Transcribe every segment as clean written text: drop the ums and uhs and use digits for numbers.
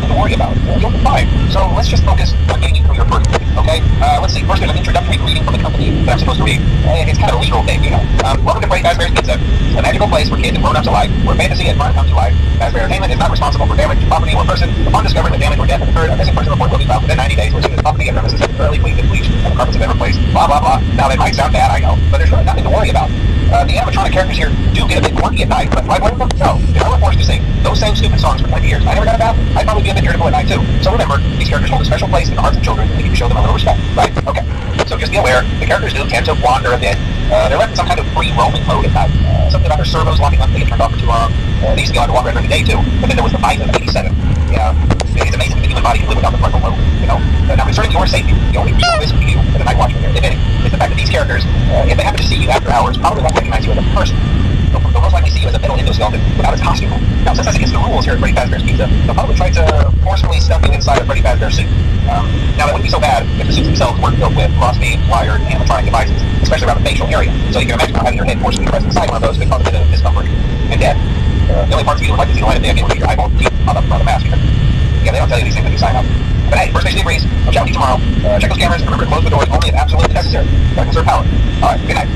nothing to worry about. You'll be fine. So let's just focus on getting you through your first week, okay? Let's see. First, there's an introductory greeting from the company that I'm supposed to read. It's kind of a legal thing, you know. Welcome to Freddy Fazbear's Pizza, a magical place where kids and grown-ups alike, where fantasy and fun come to life. Fazbear Entertainment is not responsible for damage to property or person. Upon discovering that damage or death has occurred, a missing person report will be filed within 90 days, or as soon as property and premises have been thoroughly cleaned and bleached and the carpets have been replaced. Blah, blah, blah. Now, that might sound bad, I know, but there's really nothing to worry about. The animatronic characters here do get a bit quirky at night, but do I blame them? No. If I were forced to sing those same stupid songs for 20 years I never got about, I'd probably be a bit irritable at night too. So remember, these characters hold a special place in the hearts of children, and we need to show them a little respect, right? Okay. So just be aware, the characters do tend to wander a bit. They're left in some kind of free roaming mode at night. Something about their servos locking up, they get turned off for too long. They used to be allowed to walk around during the day too, but then there was the fight of 87. Yeah. It's amazing that the human body can live without the frontal lobe, you know. Now, concerning your safety, the only real risk to you as a night watchman here, if any, is the fact that these characters, if they happen to see you after hours, probably won't recognize you as a person. They'll most likely see you as a metal endoskeleton without its costume. Now, since that's against the rules here at Freddy Fazbear's Pizza, they'll probably try to forcefully stuff you inside a Freddy Fazbear suit. Now, that wouldn't be so bad if the suits themselves weren't filled with cross-beam, wired, animatronic devices, especially around the facial area. So you can imagine how having your head forcibly pressed inside one of those could cause a bit of discomfort and death. The only parts of you that would like to see the light of day would be your eyeballs and teeth on the mask. Yeah, they don't tell you these things when you sign up. But hey, First Station agrees. I'll chat with you tomorrow. Check those cameras and remember to close the doors only if absolutely necessary. So I conserve power. Alright, good night.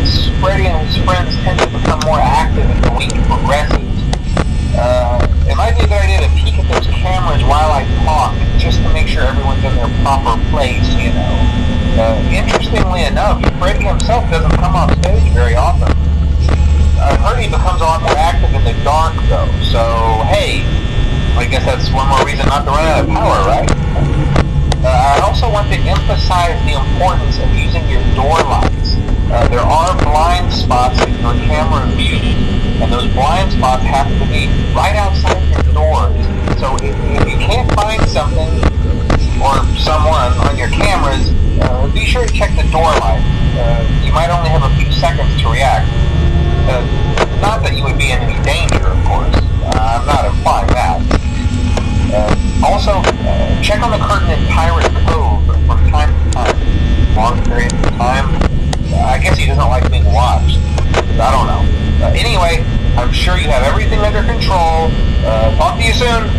since Freddy and his friends tend to become more active as the week progresses, it might be a good idea to peek at those cameras while I talk, just to make sure everyone's in their proper place, you know. Interestingly enough, Freddy himself doesn't come off stage very often. I've heard he becomes a lot more active in the dark, though, so hey, I guess that's one more reason not to run out of power, right? I also want to emphasize the importance of using your door lights. There are blind spots in your camera view, and those blind spots have to be right outside your doors. So if you can't find something or someone on your cameras, be sure to check the door light. You might only have a few seconds to react. Not that you would be in any danger, of course. I'm not implying that. Also, check on the curtain in Pirate Cove from time to time. Long periods of time. I guess he doesn't like being watched. I don't know. Anyway, I'm sure you have everything under control. Talk to you soon.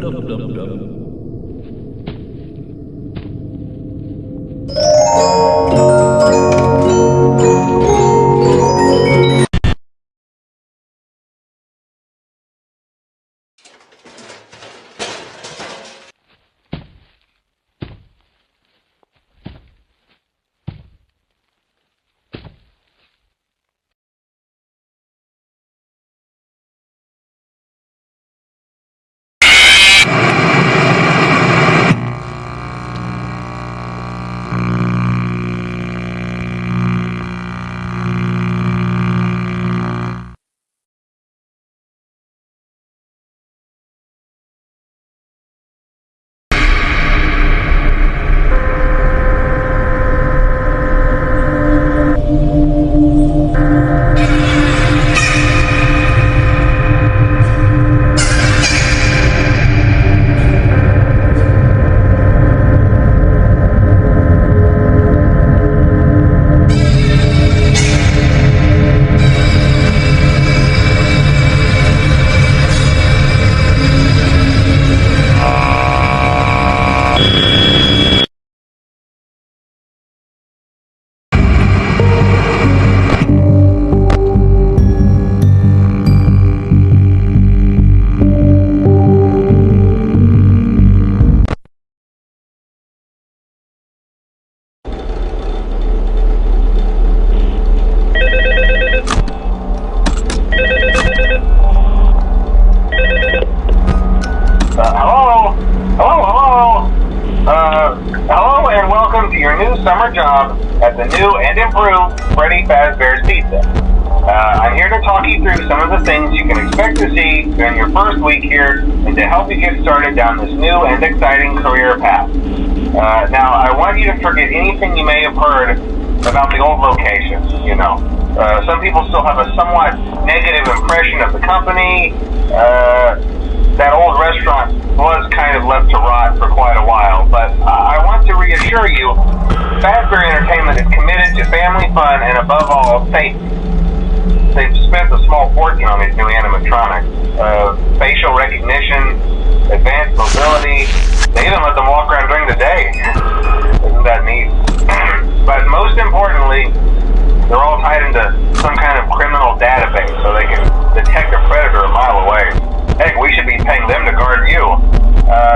dum dum dum. Hello and welcome to your new summer job at the new and improved Freddy Fazbear's Pizza. I'm here to talk you through some of the things you can expect to see during your first week here and to help you get started down this new and exciting career path. Now, I want you to forget anything you may have heard about the old location. Some people still have a somewhat negative impression of the company. That old restaurant was kind of left to rot for quite a while, but I want to reassure you, Fazbear Entertainment is committed to family fun and above all, safety. They've spent a small fortune on these new animatronics. Facial recognition, advanced mobility, they even let them walk around during the day. Isn't that neat? But most importantly, they're all tied into some kind of criminal database so they can detect a predator a mile away. Heck, we should be paying them to guard you.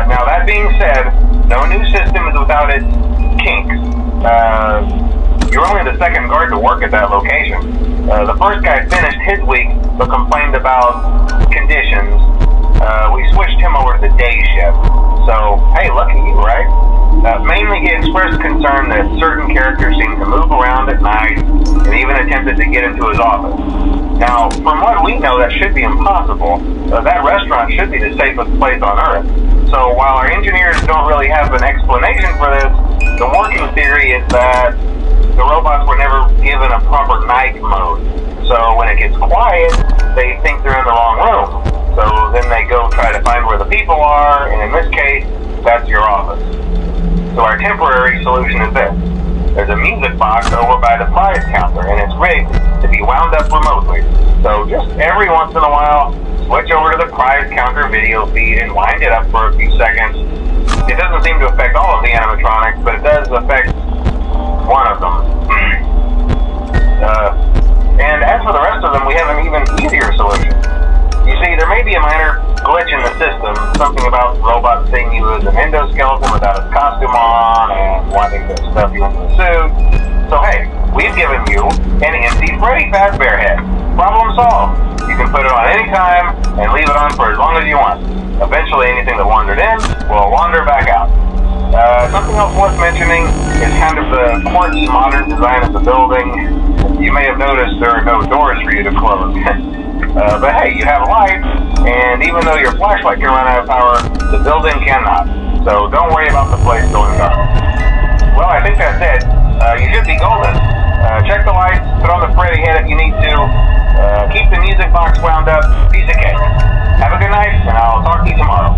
Now, that being said, no new system is without its kinks. You're only the second guard to work at that location. The first guy finished his week but complained about conditions. We switched him over to the day shift. So, hey, lucky you, right? Mainly he expressed concern that certain characters seemed to move around at night and even attempted to get into his office. Now, from what we know, that should be impossible. That restaurant should be the safest place on Earth. So while our engineers don't really have an explanation for this, the working theory is that the robots were never given a proper night mode. So when it gets quiet, they think they're in the wrong room. So then they go try to find where the people are, and in this case, that's your office. So our temporary solution is this. There's a music box over by the prize counter, and it's rigged to be wound up remotely. So just every once in a while, switch over to the prize counter video feed and wind it up for a few seconds. It doesn't seem to affect all of the animatronics, but it does affect one of them. And as for the rest of them, we have an even easier solution. You see, there may be a minor glitch in the system, something about robots seeing you as an endoskeleton without its costume on and wanting to stuff you into the suit. So hey, we've given you an empty Freddy Fazbear head. Problem solved. You can put it on any time and leave it on for as long as you want. Eventually anything that wandered in will wander back out. Something else worth mentioning is kind of the quirky modern design of the building. You may have noticed there are no doors for you to close. But hey, you have a light, and even though your flashlight can run out of power, the building cannot. So don't worry about the place going dark. Well, I think that's it. You should be golden. Check the lights, put on the Freddy head if you need to. Keep the music box wound up. Piece of cake. Have a good night, and I'll talk to you tomorrow.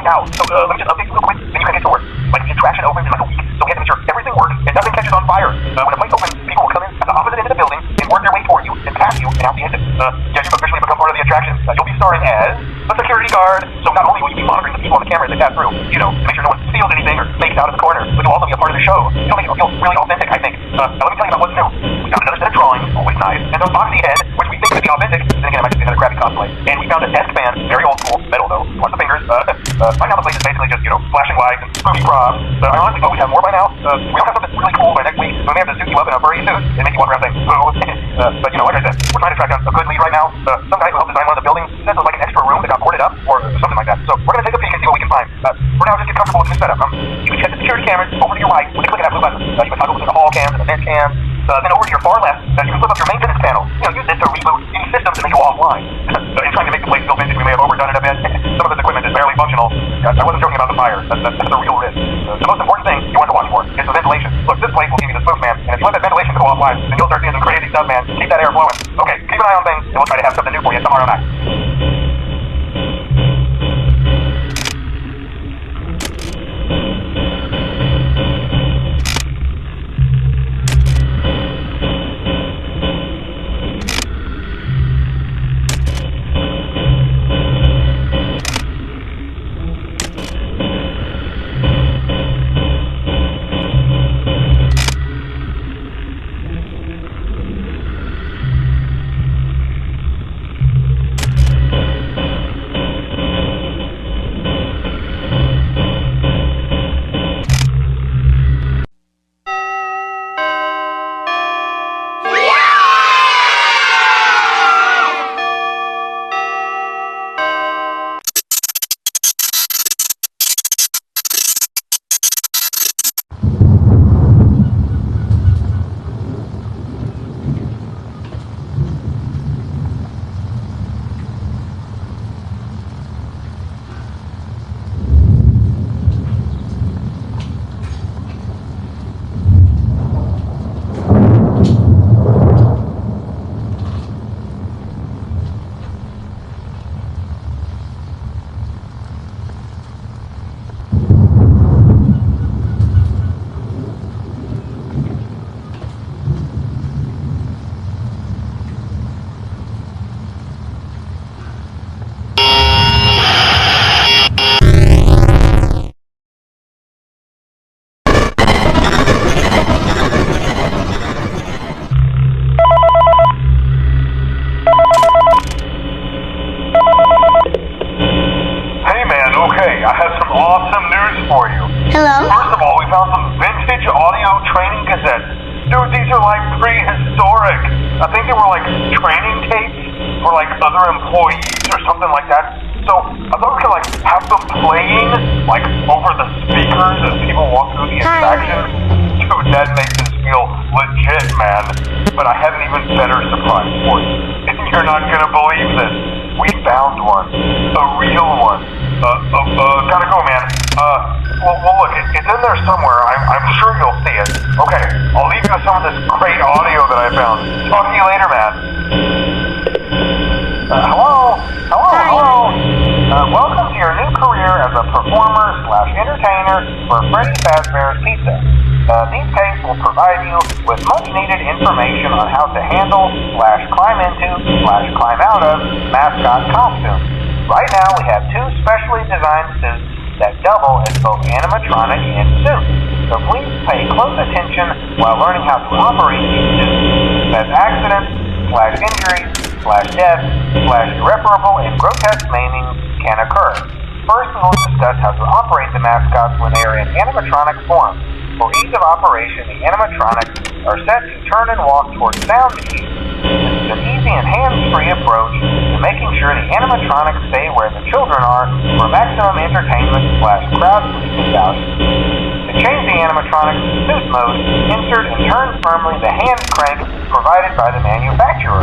now. So let me just update you real quick, then you can get to work. Like the attraction opens in like a week, so we have to make sure everything works and nothing catches on fire. When a place opens, people will come in at the opposite end of the building and work their way toward you and past you and out the exit. Yeah, you've officially become part of the attraction. You'll be starring as the security guard. So not only will you be monitoring the people on the camera as they pass through, you know, to make sure no one steals anything or fakes out in the corner, but you'll also be a part of the show. It'll make it feel really authentic, I think. Now let me tell you about what's new. We found another set of drawings, always nice, and those boxy head, which we think could be authentic. Then again, it might just be another crappy cosplay. And we found a desk fan, very old school, metal though, lots of fingers. Right now the place is basically just, you know, flashing lights and spooky props. I honestly thought we'd have more by now. We don't have something really cool by next week, so we may have to suit you up in a furry suit and make you walk around saying, boo. But you know, like I said, we're trying to track down a good lead right now. Some guy who helped design one of the buildings said there was like an extra room that got boarded up or something like that. So we're going to take a peek and see what we can find. For now, just get comfortable with the new setup. You can check the security cameras over to your right with a click of that blue button. You can toggle between the hall cams and the vent cams. Then over to your far left, you can flip up your maintenance panel. You know, use this to reboot any systems that may go offline. In trying to make the place feel vintage, we may have overdone it a bit. Some of this equipment is barely functional. I wasn't joking about the fire. That's a real risk. The most important thing you want to watch for is the ventilation. Look, this place will give you the spoof, man. And if you let that ventilation go offline, then you'll start seeing some crazy stuff, man. Keep that air flowing. Okay, keep an eye on things, and we'll try to have something new for you tomorrow night. Hello? First of all, we found some vintage audio training cassettes. Dude, these are like prehistoric. I think they were like training tapes for like other employees or something like that. So I thought we could like have them playing like over the speakers as people walk through the attraction. Dude, that makes this feel legit, man. But I have an even better surprise for you. You're not gonna believe this. We found one. A real one. Gotta go, man. Well, look, it's in there somewhere. I'm sure you'll see it. Okay, I'll leave you with some of this great audio that I found. Talk to you later, man. Hello? Welcome to your new career as a performer/entertainer for Freddy Fazbear's Pizza. These tapes will provide you with much-needed information on how to handle/climb into/climb out of mascot costumes. Right now, we have two specially designed suits that double as both animatronic and suit. So please pay close attention while learning how to operate these suits, as accidents/injuries/death/irreparable and grotesque maiming can occur. First, we will discuss how to operate the mascots when they are in animatronic form. For ease of operation, the animatronics are set to turn and walk towards sound cues. This is an easy and hands-free approach to making sure the animatronics stay where the children are for maximum entertainment/crowd pleasing value. To change the animatronics to suit mode, insert and turn firmly the hand crank provided by the manufacturer.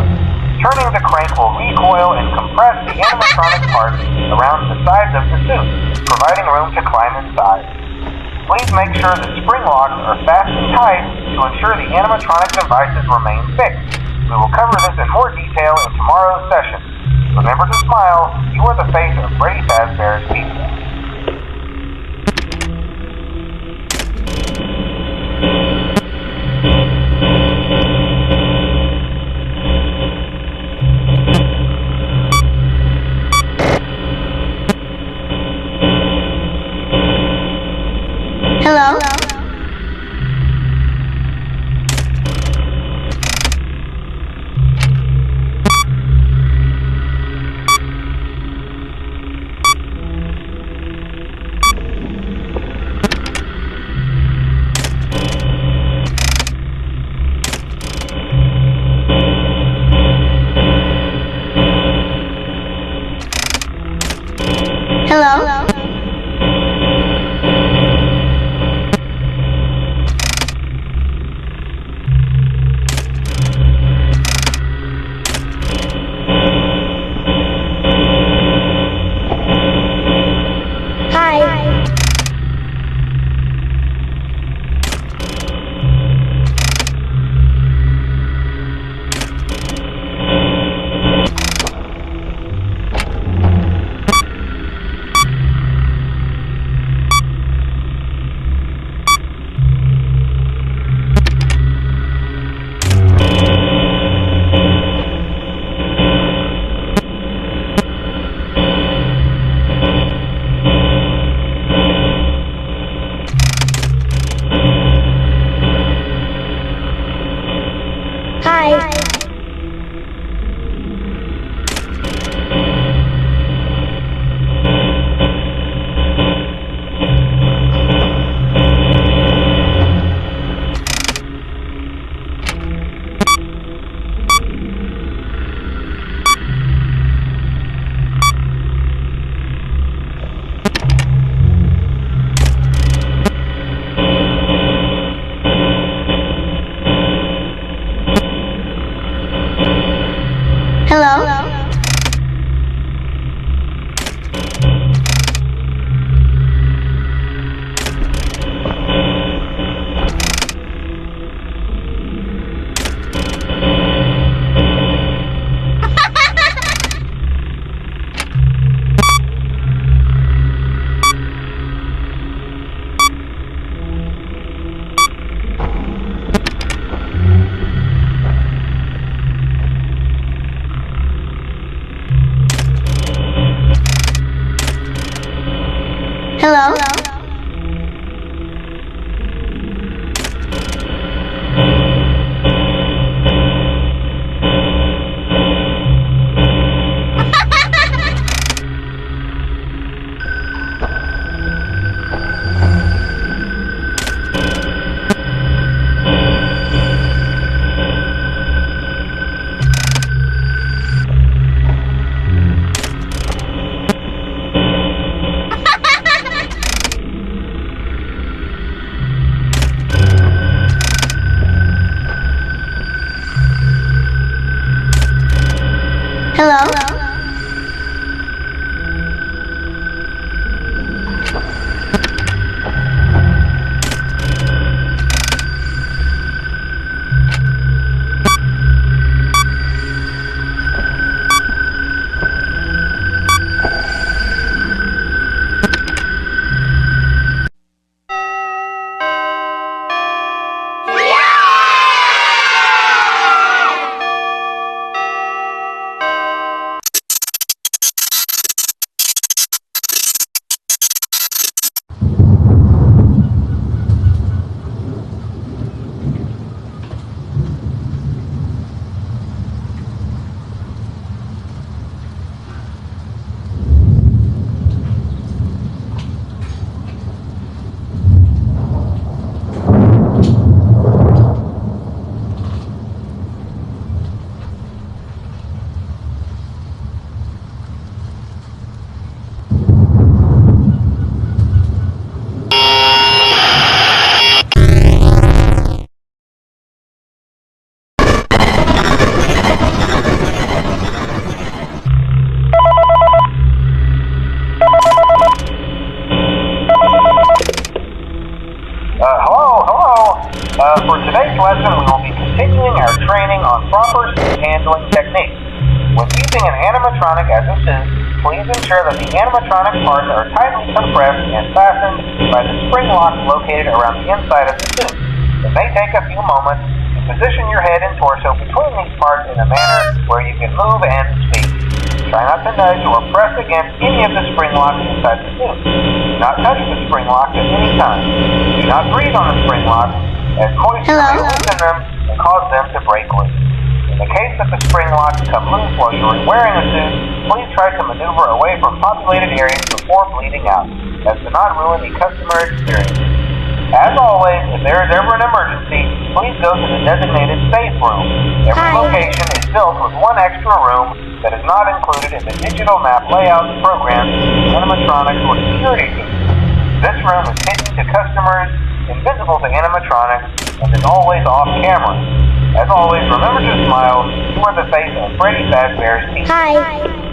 Turning the crank will recoil and compress the animatronic parts around the sides of the suit, providing room to climb inside. Please make sure the spring locks are fastened tight to ensure the animatronic devices remain fixed. We will cover this in more detail in tomorrow's session. Remember to smile. You are the face of Freddy Fazbear's Pizza. Hello? Hello? Hi. Hi. Hello? Hello? Hello? For today's lesson, we will be continuing our training on proper suit handling techniques. When using an animatronic as a suit, please ensure that the animatronic parts are tightly compressed and fastened by the spring locks located around the inside of the suit. It may take a few moments to position your head and torso between these parts in a manner where you can move and speak. Try not to nudge or press against any of the spring locks inside the suit. Do not touch the spring locks at any time. Do not breathe on the spring locks, as moisture may Hello? loosen them and cause them to break loose. In the case that the spring locks come loose while you are wearing a suit, please try to maneuver away from populated areas before bleeding out, as to not ruin the customer experience. As always, if there is ever an emergency, please go to the designated safe room. Every Hi. location is built with one extra room that is not included in the digital map layouts, programs, animatronics, or security systems. This room is hidden to customers, invisible to animatronics, and is always off camera. As always, remember to smile. You are the face of Freddy Fazbear's team. Hi.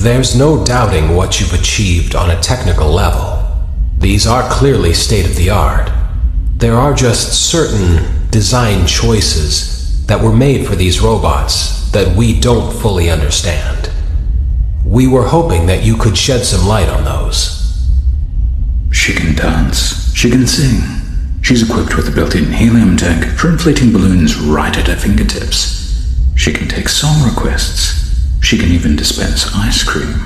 There's no doubting what you've achieved on a technical level. These are clearly state-of-the-art. There are just certain design choices that were made for these robots that we don't fully understand. We were hoping that you could shed some light on those. She can dance. She can sing. She's equipped with a built-in helium tank for inflating balloons right at her fingertips. She can take song requests. She can even dispense ice cream.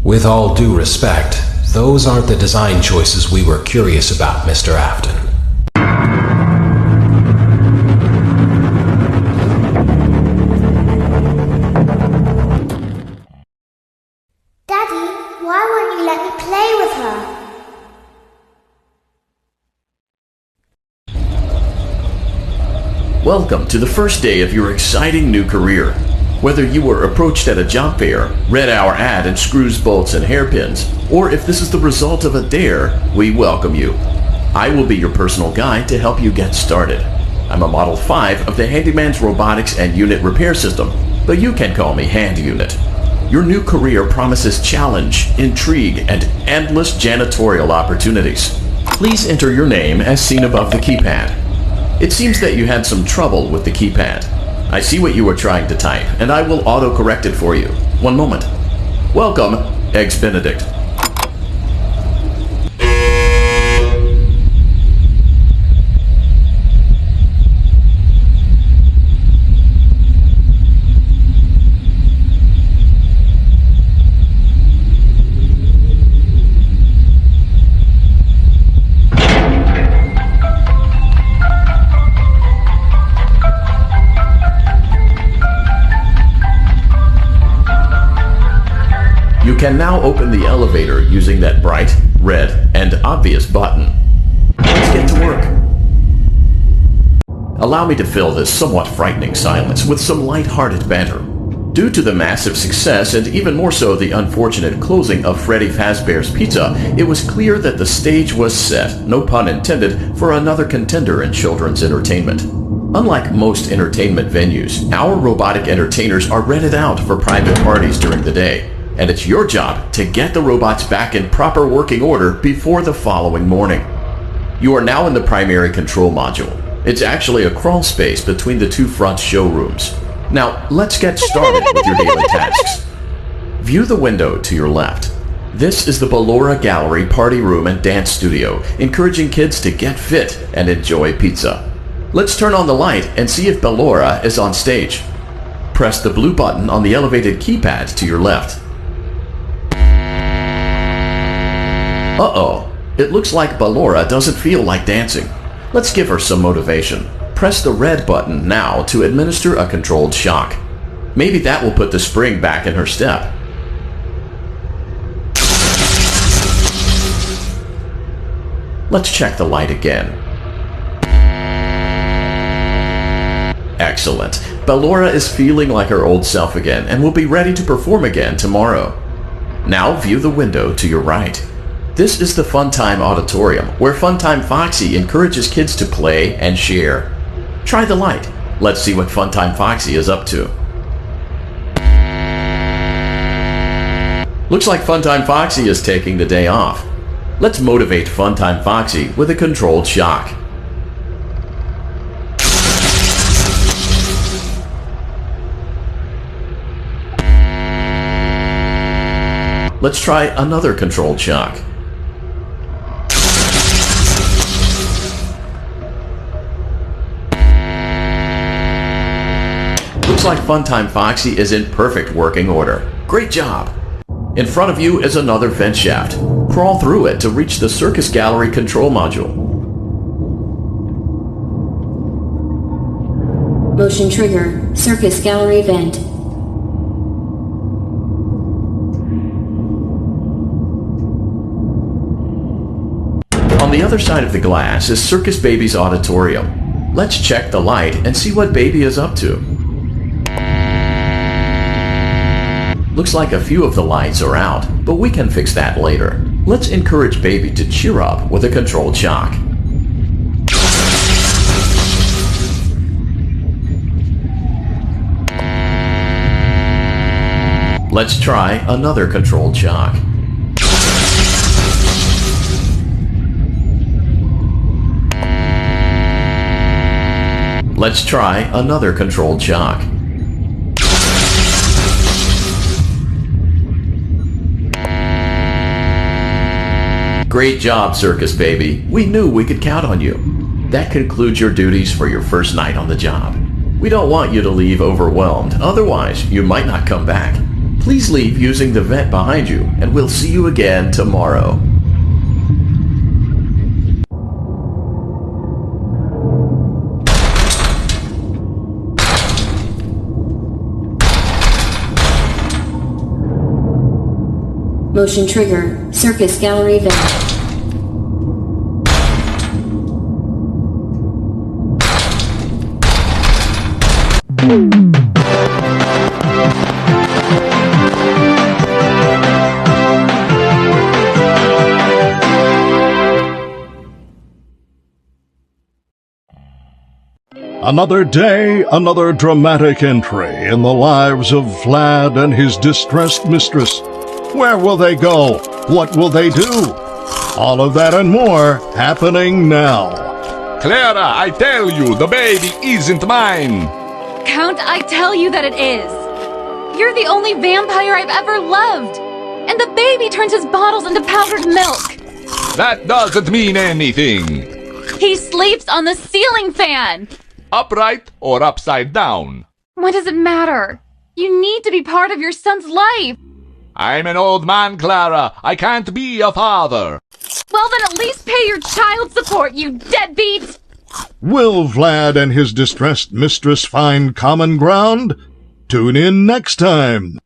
With all due respect, those aren't the design choices we were curious about, Mr. Afton. Daddy, why won't you let me play with her? Welcome to the first day of your exciting new career. Whether you were approached at a job fair, read our ad and screws, bolts, and hairpins, or if this is the result of a dare, we welcome you. I will be your personal guide to help you get started. I'm a Model 5 of the Handyman's Robotics and Unit Repair System, but you can call me Hand Unit. Your new career promises challenge, intrigue, and endless janitorial opportunities. Please enter your name as seen above the keypad. It seems that you had some trouble with the keypad. I see what you were trying to type, and I will auto-correct it for you. One moment. Welcome, Eggs Benedict. You can now open the elevator using that bright, red, and obvious button. Let's get to work. Allow me to fill this somewhat frightening silence with some light-hearted banter. Due to the massive success, and even more so the unfortunate closing of Freddy Fazbear's Pizza, it was clear that the stage was set, no pun intended, for another contender in children's entertainment. Unlike most entertainment venues, our robotic entertainers are rented out for private parties during the day. And it's your job to get the robots back in proper working order before the following morning. You are now in the primary control module. It's actually a crawl space between the two front showrooms. Now, let's get started with your daily tasks. View the window to your left. This is the Ballora Gallery Party Room and Dance Studio, encouraging kids to get fit and enjoy pizza. Let's turn on the light and see if Ballora is on stage. Press the blue button on the elevated keypad to your left. Uh-oh, it looks like Ballora doesn't feel like dancing. Let's give her some motivation. Press the red button now to administer a controlled shock. Maybe that will put the spring back in her step. Let's check the light again. Excellent. Ballora is feeling like her old self again and will be ready to perform again tomorrow. Now view the window to your right. This is the Funtime Auditorium, where Funtime Foxy encourages kids to play and share. Try the light. Let's see what Funtime Foxy is up to. Looks like Funtime Foxy is taking the day off. Let's motivate Funtime Foxy with a controlled shock. Let's try another controlled shock. Looks like Funtime Foxy is in perfect working order. Great job! In front of you is another vent shaft. Crawl through it to reach the Circus Gallery control module. Motion trigger, Circus Gallery vent. On the other side of the glass is Circus Baby's auditorium. Let's check the light and see what Baby is up to. Looks like a few of the lights are out, but we can fix that later. Let's encourage Baby to cheer up with a controlled shock. Let's try another controlled shock. Let's try another controlled shock. Great job, Circus Baby. We knew we could count on you. That concludes your duties for your first night on the job. We don't want you to leave overwhelmed, otherwise you might not come back. Please leave using the vent behind you, and we'll see you again tomorrow. Motion trigger, Circus Gallery vent. Another day, another dramatic entry in the lives of Vlad and his distressed mistress. Where will they go? What will they do? All of that and more happening now. Clara, I tell you, the baby isn't mine. Count, I tell you that it is. You're the only vampire I've ever loved. And the baby turns his bottles into powdered milk. That doesn't mean anything. He sleeps on the ceiling fan. Upright or upside down? What does it matter? You need to be part of your son's life. I'm an old man, Clara. I can't be a father. Well, then at least pay your child support, you deadbeat! Will Vlad and his distressed mistress find common ground? Tune in next time.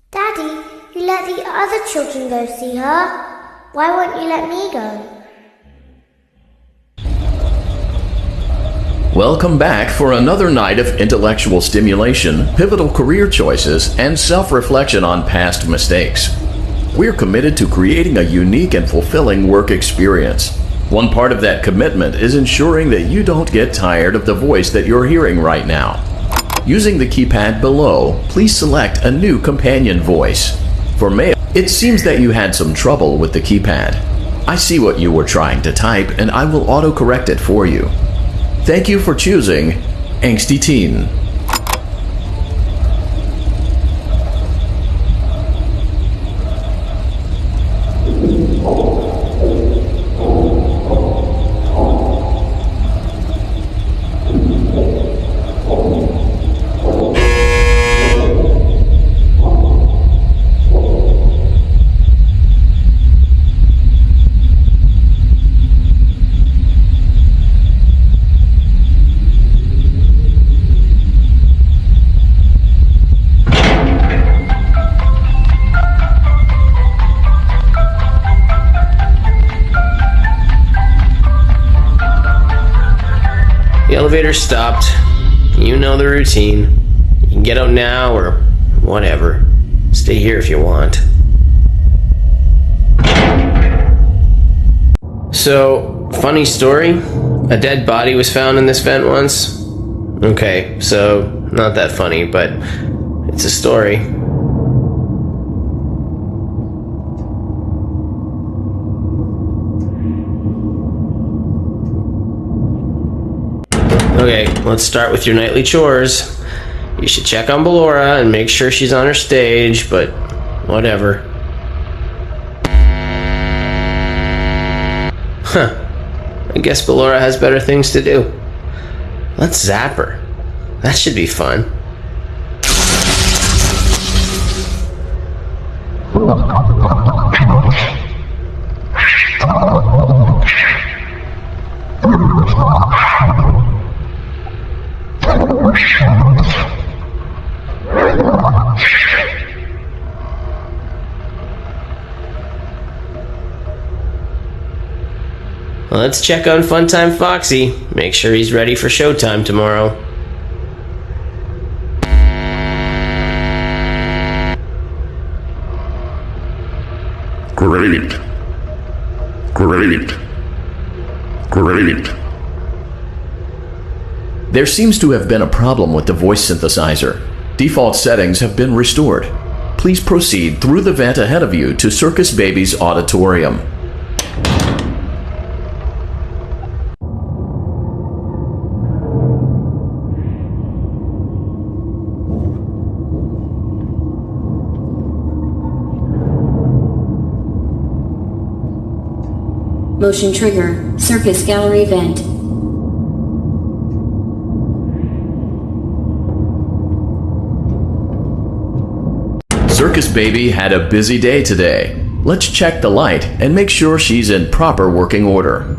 Daddy, you let the other children go see her. Why won't you let me go? Welcome back for another night of intellectual stimulation, pivotal career choices, and self-reflection on past mistakes. We're committed to creating a unique and fulfilling work experience. One part of that commitment is ensuring that you don't get tired of the voice that you're hearing right now. Using the keypad below, please select a new companion voice. For male, it seems that you had some trouble with the keypad. I see what you were trying to type, and I will auto-correct it for you. Thank you for choosing Angsty Teen. The elevator stopped. You know the routine. You can get out now or whatever. Stay here if you want. So, funny story. A dead body was found in this vent once. Okay, so not that funny, but it's a story. Okay, let's start with your nightly chores. You should check on Ballora and make sure she's on her stage, but whatever. Huh. I guess Ballora has better things to do. Let's zap her. That should be fun. Let's check on Funtime Foxy. Make sure he's ready for showtime tomorrow. Great. Great. Great. There seems to have been a problem with the voice synthesizer. Default settings have been restored. Please proceed through the vent ahead of you to Circus Baby's auditorium. Motion trigger, Circus Gallery vent. Circus Baby had a busy day today. Let's check the light and make sure she's in proper working order.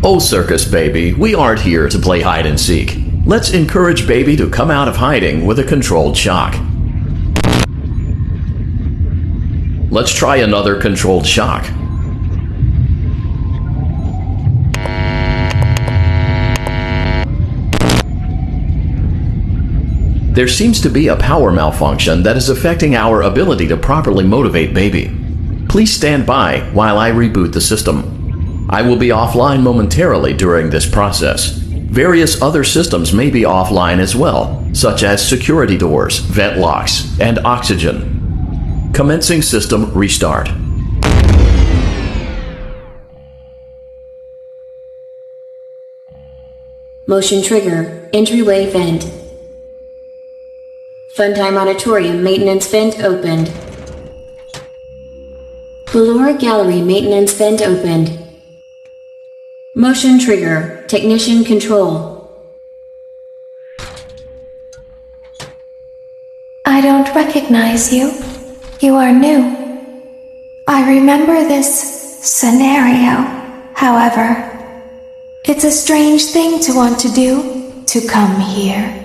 Oh, Circus Baby, we aren't here to play hide and seek. Let's encourage Baby to come out of hiding with a controlled shock. Let's try another controlled shock. There seems to be a power malfunction that is affecting our ability to properly motivate Baby. Please stand by while I reboot the system. I will be offline momentarily during this process. Various other systems may be offline as well, such as security doors, vent locks, and oxygen. Commencing system restart. Motion trigger, entryway vent. Funtime Auditorium maintenance vent opened. Ballora Gallery maintenance vent opened. Motion trigger, technician control. I don't recognize you. You are new. I remember this scenario, however. It's a strange thing to want to do, to come here.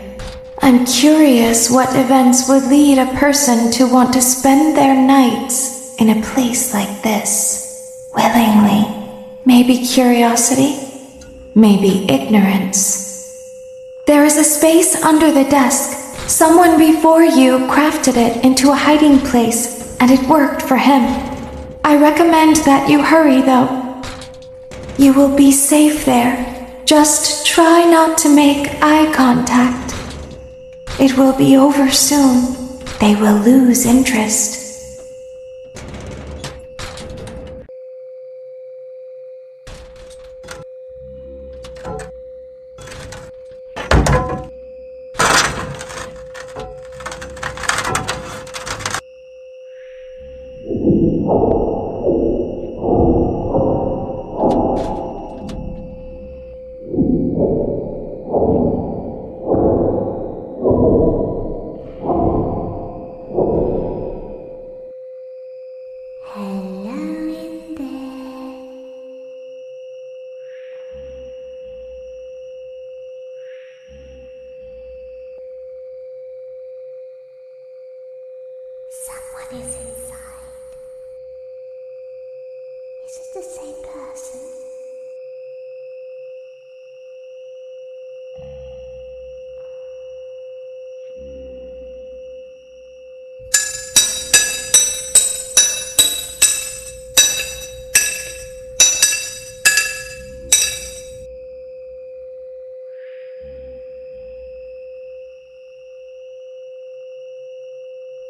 I'm curious what events would lead a person to want to spend their nights in a place like this, willingly. Maybe curiosity, maybe ignorance. There is a space under the desk. Someone before you crafted it into a hiding place, and it worked for him. I recommend that you hurry, though. You will be safe there. Just try not to make eye contact. It will be over soon. They will lose interest. Someone is inside. Is it the same person?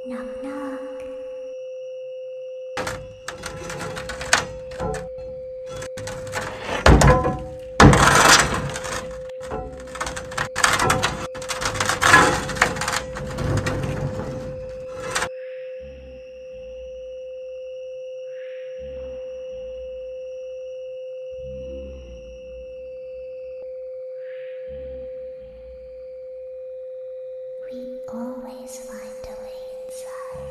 Knock, knock. We always find a way inside.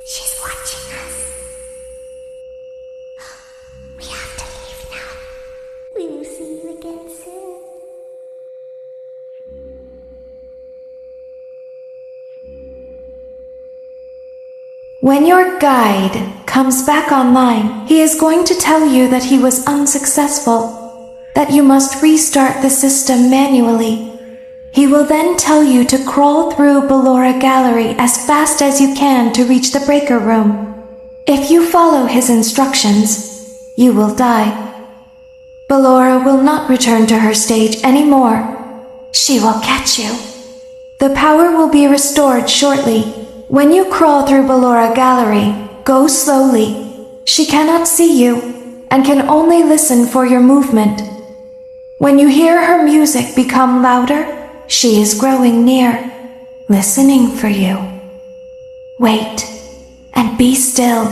She's watching us. We have to leave now. We will see you again soon. When your guide comes back online, he is going to tell you that he was unsuccessful, that you must restart the system manually. He will then tell you to crawl through Ballora Gallery as fast as you can to reach the breaker room. If you follow his instructions, you will die. Ballora will not return to her stage anymore. She will catch you. The power will be restored shortly. When you crawl through Ballora Gallery, go slowly. She cannot see you and can only listen for your movement. When you hear her music become louder, she is growing near, listening for you. Wait and be still.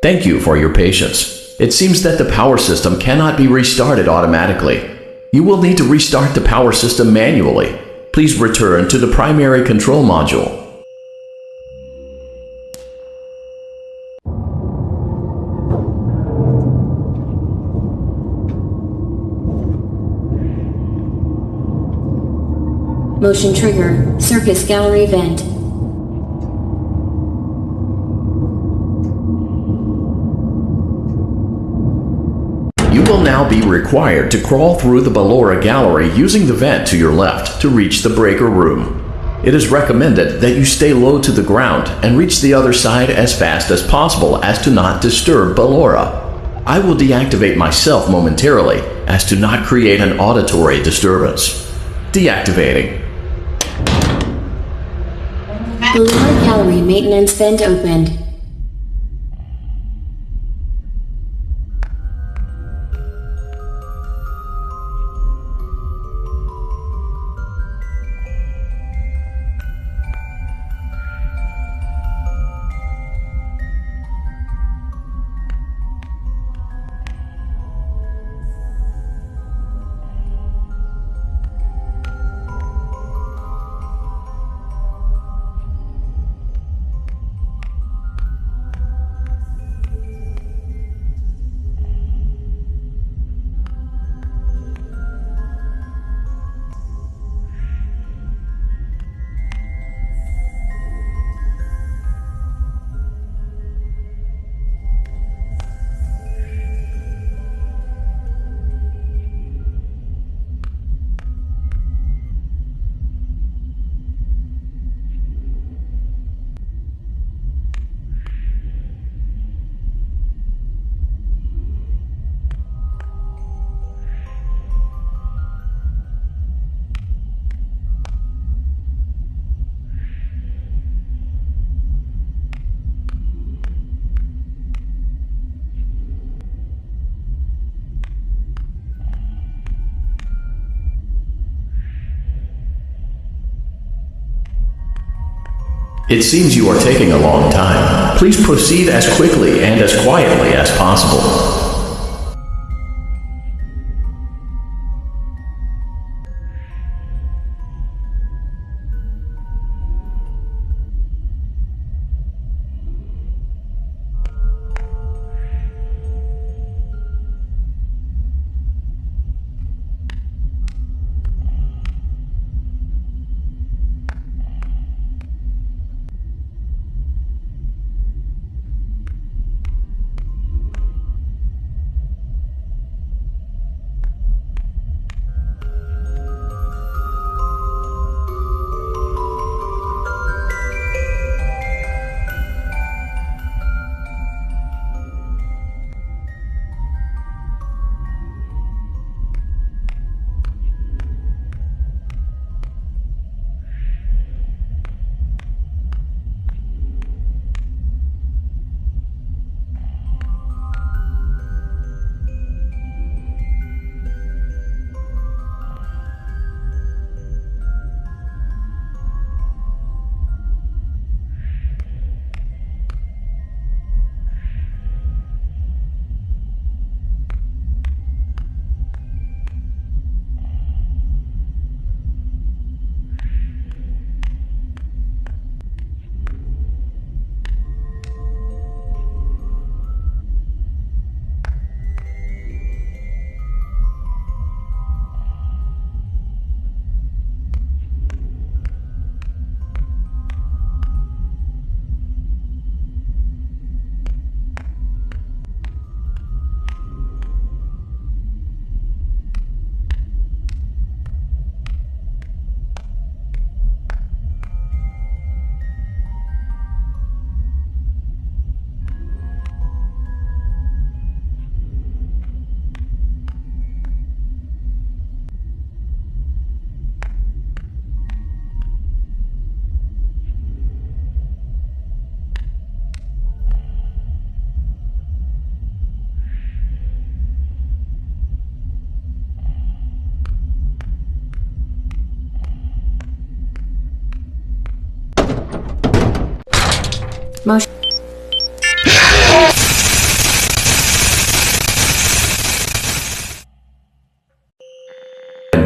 Thank you for your patience. It seems that the power system cannot be restarted automatically. You will need to restart the power system manually. Please return to the primary control module. Motion trigger, circus gallery vent. You will now be required to crawl through the Ballora Gallery using the vent to your left to reach the breaker room. It is recommended that you stay low to the ground and reach the other side as fast as possible as to not disturb Ballora. I will deactivate myself momentarily as to not create an auditory disturbance. Deactivating. Ballora Gallery maintenance vent opened. It seems you are taking a long time. Please proceed as quickly and as quietly as possible.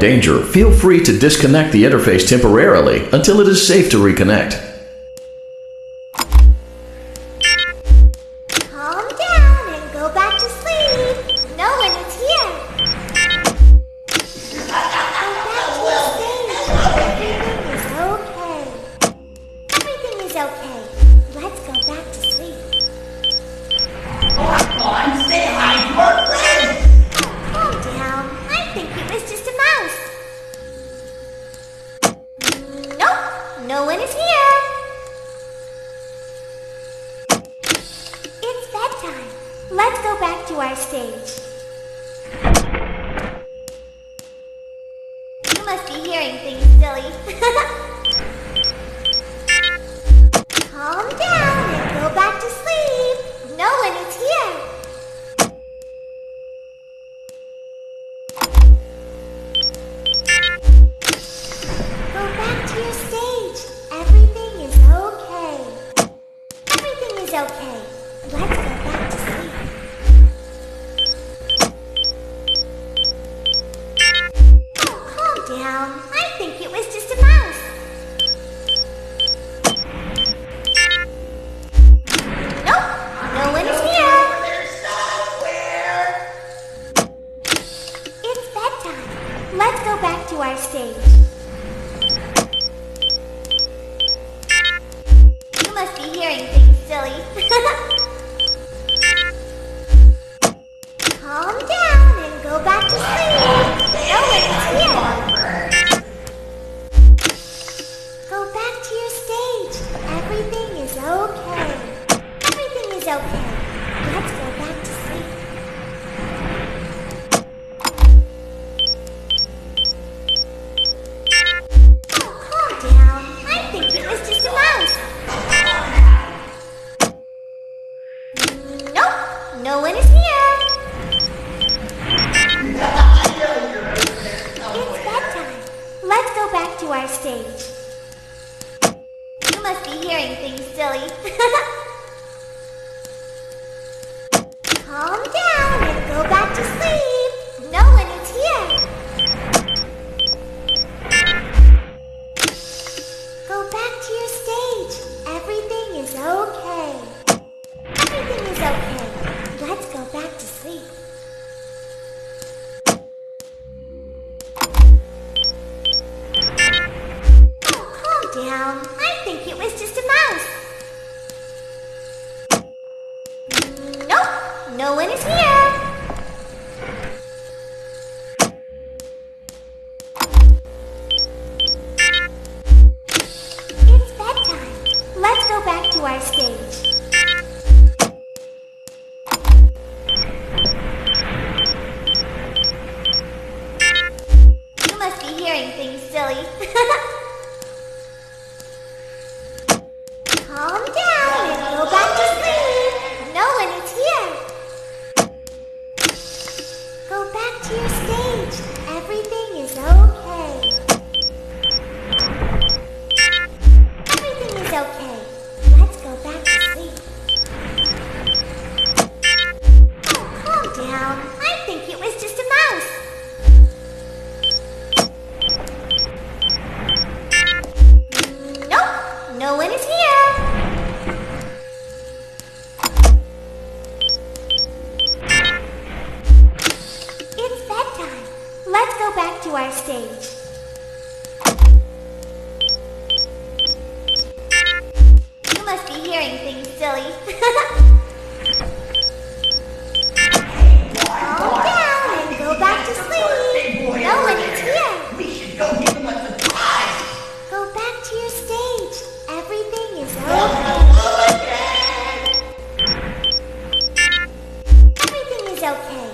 danger, feel free to disconnect the interface temporarily until it is safe to reconnect. Calm down and go back to sleep. No one is here. Go back to your stage. Everything is okay. Everything is okay. Let's go back to sleep. Say hi to our friend! Calm down. I think it was just a mouse. Nope. No one is here. It's bedtime. Let's go back to our stage. You must be hearing things, silly. Calm down and go back to sleep. No one is here. Go back to your stage. Everything is okay. Everything is okay. Let's go back to sleep. Oh, calm down. I think it was just a mouse. Nope. No one is here. It's bedtime. Let's go back to our stage. You must be hearing things, silly. Calm down and go back to sleep. No one is here. Go back to your stage. Everything is okay. Everything is okay. Let's go back to sleep. Oh, calm down. I think it was just a mouse. Nope. No one is here. It's bedtime. Let's go back to our stage. You must be hearing things, silly. Calm down and go back to sleep. No one is here. Go back to your stage. Everything is okay. Everything is okay. Let's go back to sleep. Oh, calm down. I think it was just a mouse. Nope. No one is here. It's bedtime. Let's go back to our stage. You must be hearing things, silly. Calm down and go back to sleep. No one is here. Go back to your stage. Everything is okay. Everything is okay. Let's go back to sleep. Oh, calm down. I think it was just a mouse. Nope. No one is here. It's bedtime. Let's go back to our stage. You must be hearing things, silly. Calm down and go back to sleep. No one is here. We should go give him a surprise! Go back to your stage. Everything is okay. Everything is okay.